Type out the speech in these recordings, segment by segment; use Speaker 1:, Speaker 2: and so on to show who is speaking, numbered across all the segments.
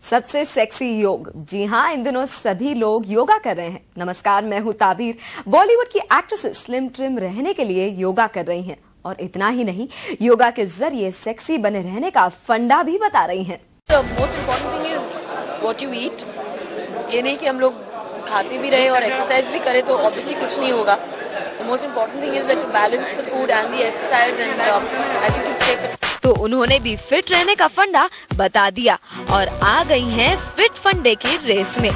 Speaker 1: सबसे सेक्सी योग। जी हाँ, इन दिनों सभी लोग योगा कर रहे हैं। नमस्कार, मैं हूँ ताबीर। बॉलीवुड की एक्ट्रेसेस स्लिम ट्रिम रहने के लिए योगा कर रही हैं और इतना ही नहीं, योगा के जरिए सेक्सी बने रहने का फंडा भी बता रही हैं।
Speaker 2: Most important thing is what you eat. ये नहीं कि हम लोग खाते भी रहे और एक्सरसाइज भी करें तो ऑब्वियसली कुछ नहीं होगा। The most important thing is that to balance the food and the exercise and I think you stay fit.
Speaker 1: तो उन्होंने भी फिट रहने का फंडा बता दिया और आ गई हैं फिट फंडे की रेस में।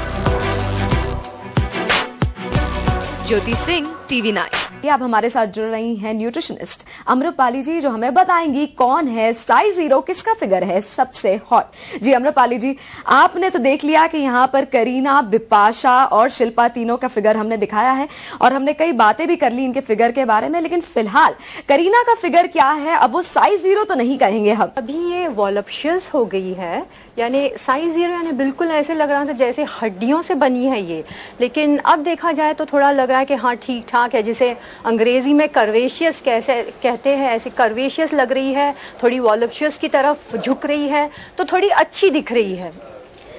Speaker 1: ज्योति सिंह, TV9। अब हमारे साथ जुड़ रही हैं न्यूट्रिशनिस्ट अम्रपाली जी, जो हमें बताएंगी कौन है साइज 0, किसका फिगर है सबसे हॉट। जी अम्रपाली जी, आपने तो देख लिया कि यहाँ पर करीना, बिपाशा और शिल्पा तीनों का फिगर हमने दिखाया है और हमने कई बातें भी कर ली इनके फिगर के बारे में, लेकिन फिलहाल करीना का फिगर क्या है? अब वो साइज 0 तो नहीं कहेंगे हम।
Speaker 3: अभी ये वॉलप्शियस हो गई है, यानी साइज 0, यानी बिल्कुल ऐसे लग रहा था जैसे हड्डियों से बनी है ये, लेकिन अब देखा जाए तो थोड़ा लग रहा है कि हाँ ठीक ठाक है। जिसे अंग्रेजी में कर्वेशियस कैसे कहते हैं, ऐसे कर्वेशियस लग रही है, थोड़ी वॉलप्शियस की तरफ झुक रही है, तो थोड़ी अच्छी दिख रही है।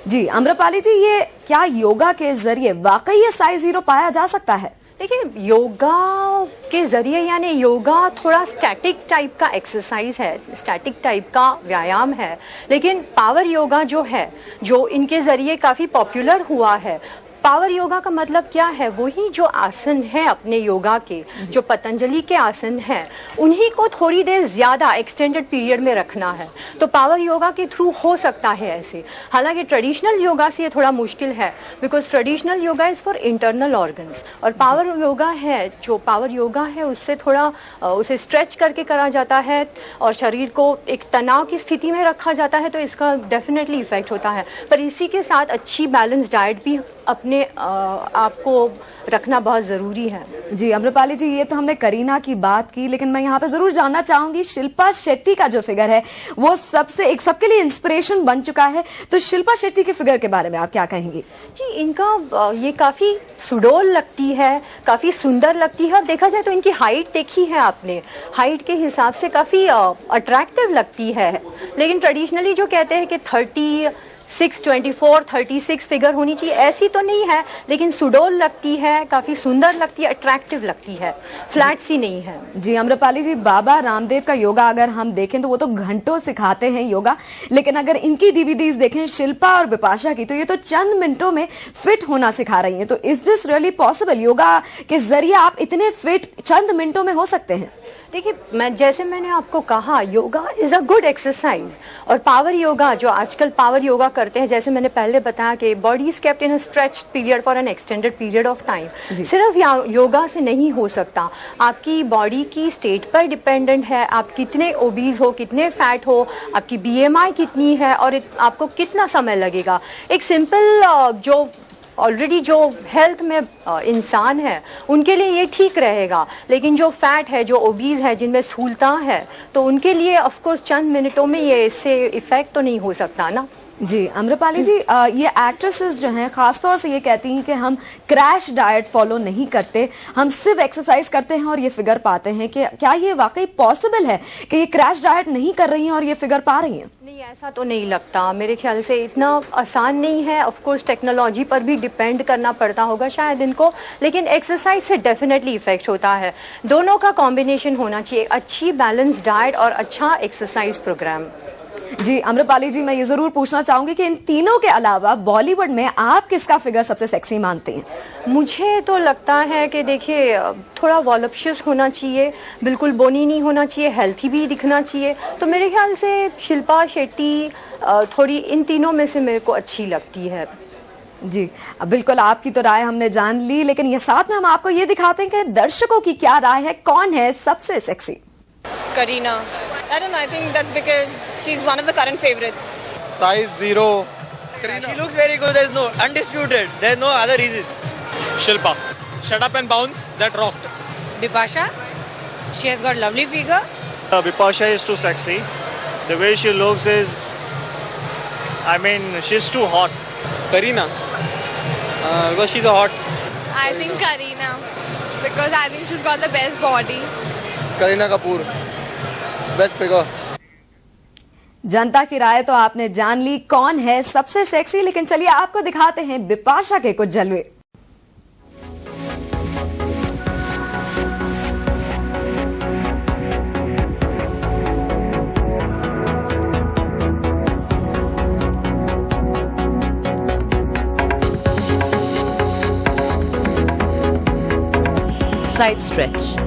Speaker 1: जी अम्रपाली जी, ये क्या योगा के जरिए वाकई ये साइज 0 पाया जा सकता है?
Speaker 3: देखिए, योगा के जरिए, यानी योगा थोड़ा स्टैटिक टाइप का एक्सरसाइज है, स्टैटिक टाइप का व्यायाम है, लेकिन पावर योगा जो है, जो इनके जरिए काफी पॉपुलर हुआ है। पावर योगा का मतलब क्या है? वही जो आसन है अपने योगा के, जो पतंजलि के आसन हैं, उन्हीं को थोड़ी देर ज्यादा एक्सटेंडेड पीरियड में रखना है। तो पावर योगा के थ्रू हो सकता है ऐसे। हालांकि ट्रेडिशनल योगा से ये थोड़ा मुश्किल है, because traditional yoga is for internal organs, और पावर योगा है, जो पावर योगा है उससे थोड़ा उसे स्ट्रेच करके करा जाता है और शरीर को एक तनाव की स्थिति में रखा जाता है, तो इसका डेफिनेटली इफेक्ट होता है। पर इसी के साथ अच्छी बैलेंस डाइट भी अपने आपको रखना बहुत जरूरी है।
Speaker 1: जी अम्रपाली जी, ये तो हमने करीना की बात की, लेकिन मैं यहाँ पे जरूर जानना चाहूंगी शिल्पा शेट्टी का जो फिगर है वो सबके लिए इंस्पिरेशन बन चुका है। तो शिल्पा शेट्टी के फिगर के बारे में आप क्या कहेंगी?
Speaker 3: जी, इनका ये काफी सुडौल लगती है, काफी सुंदर लगती है। अब देखा जाए तो इनकी हाइट देखी है आपने, हाइट के हिसाब से काफी अट्रैक्टिव लगती है। लेकिन ट्रेडिशनली जो कहते हैं कि 36 फिगर होनी चाहिए, ऐसी तो नहीं है, लेकिन सुडौल लगती है, काफी सुंदर लगती है, अट्रैक्टिव लगती है, फ्लैट सी नहीं है।
Speaker 1: जी अम्रपाली जी, बाबा रामदेव का योगा अगर हम देखें तो वो तो घंटों सिखाते हैं योगा, लेकिन अगर इनकी DVDs देखें शिल्पा और बिपाशा की, तो ये तो चंद मिनटों में फिट होना सिखा रही हैं। तो is this really possible? Yoga के जरिए आप इतने फिट चंद मिनटों में हो सकते हैं?
Speaker 3: देखिए, मैंने आपको कहा, yoga is a good exercise, और पावर योगा जो आजकल पावर योगा करते हैं, जैसे मैंने पहले बताया कि body is kept in a stretched period for an extended period of time. सिर्फ योगा से नहीं हो सकता, आपकी बॉडी की स्टेट पर डिपेंडेंट है। आप कितने ओबीज हो, कितने फैट हो, आपकी BMI कितनी है, और आपको कितना समय लगेगा। एक सिंपल जो ऑलरेडी जो हेल्थ में इंसान है उनके लिए ये ठीक रहेगा, लेकिन जो फैट है, जो ओबीज है, जिनमें स्थूलता है, तो उनके लिए ऑफ कोर्स चंद मिनटों में ये इससे इफेक्ट तो नहीं हो सकता ना।
Speaker 1: जी अम्रपाली जी, ये एक्ट्रेसेस जो हैं खासतौर से ये कहती हैं कि हम क्रैश डाइट फॉलो नहीं करते, हम सिर्फ एक्सरसाइज करते हैं और ये फिगर पाते हैं। कि क्या ये वाकई पॉसिबल है कि ये क्रैश डाइट नहीं कर रही हैं और ये फिगर पा रही हैं?
Speaker 3: नहीं, ऐसा तो नहीं लगता। मेरे ख्याल से इतना आसान नहीं है। ऑफ कोर्स टेक्नोलॉजी पर भी डिपेंड करना पड़ता होगा शायद इनको, लेकिन एक्सरसाइज से डेफिनेटली इफेक्ट होता है। दोनों का कॉम्बिनेशन होना चाहिए, अच्छी बैलेंस डाइट और अच्छा एक्सरसाइज प्रोग्राम।
Speaker 1: जी अम्रपाली जी, मैं ये जरूर पूछना चाहूंगी कि इन तीनों के अलावा बॉलीवुड में आप किसका फिगर सबसे सेक्सी मानते हैं?
Speaker 3: मुझे तो लगता है कि देखिए, थोड़ा वॉलप्शियस होना चाहिए, बिल्कुल बोनी नहीं होना चाहिए, हेल्थी भी दिखना चाहिए। तो मेरे ख्याल से शिल्पा शेट्टी थोड़ी इन तीनों में से मेरे को अच्छी लगती है।
Speaker 1: जी बिल्कुल, आपकी तो राय हमने जान ली, लेकिन ये साथ में हम आपको ये दिखाते हैं कि दर्शकों की क्या राय है, कौन है सबसे sexy.
Speaker 2: Kareena. I don't know, I think that's because she's one of the current favorites.
Speaker 4: Size 0.
Speaker 5: Kareena. She looks very good. There's no undisputed. There's no other reason.
Speaker 4: Shilpa. Shut up and bounce. That rocked.
Speaker 2: Bipasha, she has got lovely figure.
Speaker 5: Bipasha is too sexy. The way she looks is, I mean, she's too hot.
Speaker 4: Kareena.
Speaker 5: Because she's a hot.
Speaker 6: I think Kareena, because I think she's got the best body.
Speaker 4: Kareena Kapoor. Best figure.
Speaker 1: जनता की राय तो आपने जान ली, कौन है सबसे sexy. लेकिन चलिए आपको दिखाते हैं बिपाशा के कुछ जलवे।
Speaker 2: Side stretch.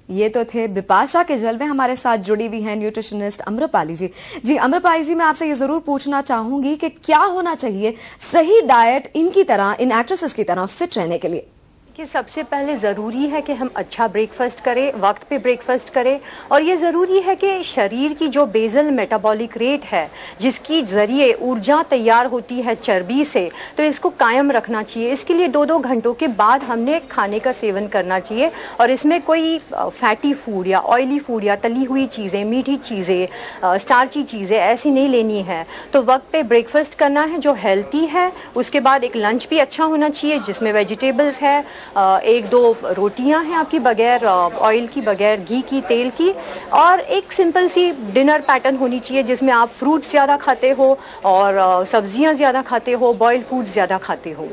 Speaker 1: ये तो थे बिपाशा के जलवे। हमारे साथ जुड़ी हुई हैं न्यूट्रिशनिस्ट अम्रपाली जी। जी अम्रपाली जी, मैं आपसे ये जरूर पूछना चाहूंगी कि क्या होना चाहिए सही डाइट इनकी तरह, इन एक्ट्रेसेस की तरह फिट रहने के लिए?
Speaker 3: कि सबसे पहले ज़रूरी है कि हम अच्छा ब्रेकफास्ट करें, वक्त पे ब्रेकफास्ट करें, और ये ज़रूरी है कि शरीर की जो बेजल मेटाबॉलिक रेट है, जिसकी ज़रिए ऊर्जा तैयार होती है चर्बी से, तो इसको कायम रखना चाहिए। इसके लिए 2-2 घंटों के बाद हमने खाने का सेवन करना चाहिए, और इसमें कोई फैटी फूड या ऑयली फूड या तली हुई चीज़ें, मीठी चीज़ें, स्टार्ची चीज़ें ऐसी नहीं लेनी है। तो वक्त पे ब्रेकफास्ट करना है जो हेल्थी है। उसके बाद एक लंच भी अच्छा होना चाहिए जिसमें वेजिटेबल्स है, 1-2 रोटियां हैं आपकी बगैर ऑयल की, बगैर घी की, तेल की, और एक सिंपल सी डिनर पैटर्न होनी चाहिए जिसमें आप फ्रूट्स ज़्यादा खाते हो और सब्जियां ज़्यादा खाते हो, बॉइल्ड फूड्स ज़्यादा खाते हो।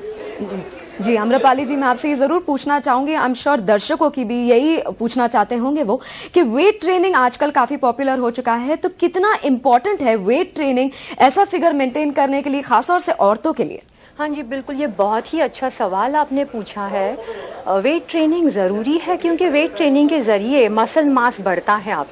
Speaker 1: जी अम्रपाली जी, मैं आपसे ये जरूर पूछना चाहूंगी, आई एम श्योर दर्शकों की भी यही पूछना चाहते होंगे वो, कि वेट ट्रेनिंग आजकल काफी पॉपुलर हो चुका है, तो कितना इंपॉर्टेंट है वेट ट्रेनिंग ऐसा फिगर मेंटेन करने के लिए, खासतौर से औरतों के लिए?
Speaker 3: हाँ जी बिल्कुल, ये बहुत ही अच्छा सवाल आपने पूछा है। वेट ट्रेनिंग ज़रूरी है क्योंकि वेट ट्रेनिंग के ज़रिए मसल मास बढ़ता है।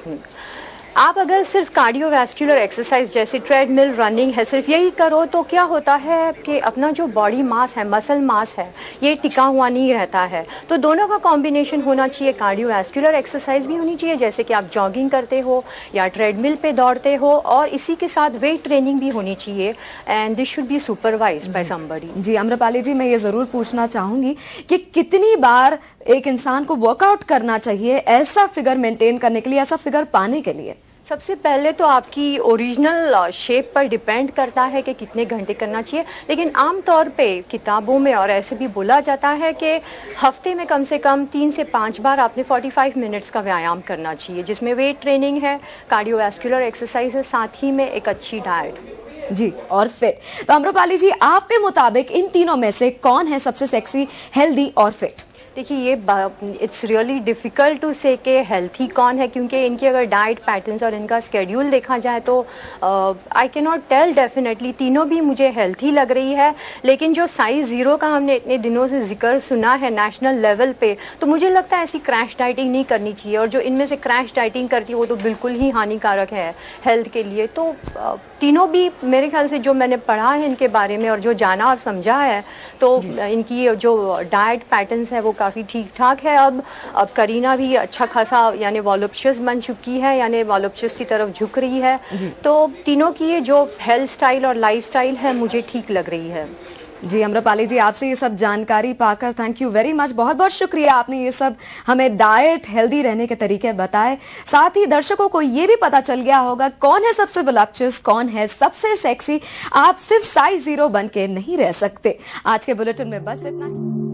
Speaker 3: आप अगर सिर्फ कार्डियोवैस्कुलर एक्सरसाइज जैसे ट्रेडमिल, रनिंग है, सिर्फ यही करो तो क्या होता है कि अपना जो बॉडी मास है, मसल मास है, ये टिका हुआ नहीं रहता है। तो दोनों का कॉम्बिनेशन होना चाहिए। कार्डियोवैस्कुलर एक्सरसाइज भी होनी चाहिए जैसे कि आप जॉगिंग करते हो या ट्रेडमिल पे दौड़ते हो, और इसी के साथ वेट ट्रेनिंग भी होनी चाहिए, and this should be supervised by somebody.
Speaker 1: जी अम्रपाली जी, मैं ये जरूर पूछना चाहूंगी कि कितनी बार एक इंसान को वर्कआउट करना चाहिए ऐसा फिगर मेंटेन करने के लिए, ऐसा फिगर पाने के लिए?
Speaker 3: सबसे पहले तो आपकी ओरिजिनल शेप पर डिपेंड करता है कि कितने घंटे करना चाहिए, लेकिन आमतौर पे किताबों में और ऐसे भी बोला जाता है कि हफ्ते में कम से कम 3 से 5 बार आपने 45 मिनट्स का व्यायाम करना चाहिए, जिसमें वेट ट्रेनिंग है, कार्डियोवैस्कुलर एक्सरसाइज है, साथ ही में एक अच्छी डाइट।
Speaker 1: जी और फिट। तो अम्रपाली जी, आपके मुताबिक इन तीनों में से कौन है सबसे सेक्सी, हेल्दी और फिट?
Speaker 3: देखिए, ये इट्स रियली डिफ़िकल्ट टू से के हेल्थी कौन है, क्योंकि इनकी अगर डाइट पैटर्न्स और इनका स्केड्यूल देखा जाए तो I can not tell. Definitely तीनों भी मुझे हेल्थी लग रही है, लेकिन जो साइज 0 का हमने इतने दिनों से जिक्र सुना है नेशनल लेवल पे, तो मुझे लगता है ऐसी क्रैश डाइटिंग नहीं करनी चाहिए, और जो इनमें से क्रैश डाइटिंग करती है वो तो बिल्कुल ही हानिकारक है हेल्थ के लिए। तो तीनों भी मेरे ख्याल से जो मैंने पढ़ा है इनके बारे में और जो जाना और समझा है, तो इनकी जो डाइट पैटर्न्स है वो काफ़ी ठीक ठाक है। अब करीना भी अच्छा खासा यानी वॉल्यूप्शियस बन चुकी है, यानी वॉल्यूप्शियस की तरफ झुक रही है। तो तीनों की ये जो हेल्थ स्टाइल और लाइफ स्टाइल है मुझे ठीक लग रही है।
Speaker 1: जी अम्रपाली जी, आपसे ये सब जानकारी पाकर थैंक यू वेरी मच। बहुत बहुत शुक्रिया, आपने ये सब हमें डाइट, हेल्दी रहने के तरीके बताए। साथ ही दर्शकों को ये भी पता चल गया होगा कौन है सबसे वॉल्यूप्शियस, कौन है सबसे सेक्सी। आप सिर्फ साइज 0 बन के नहीं रह सकते। आज के बुलेटिन में बस इतना ही।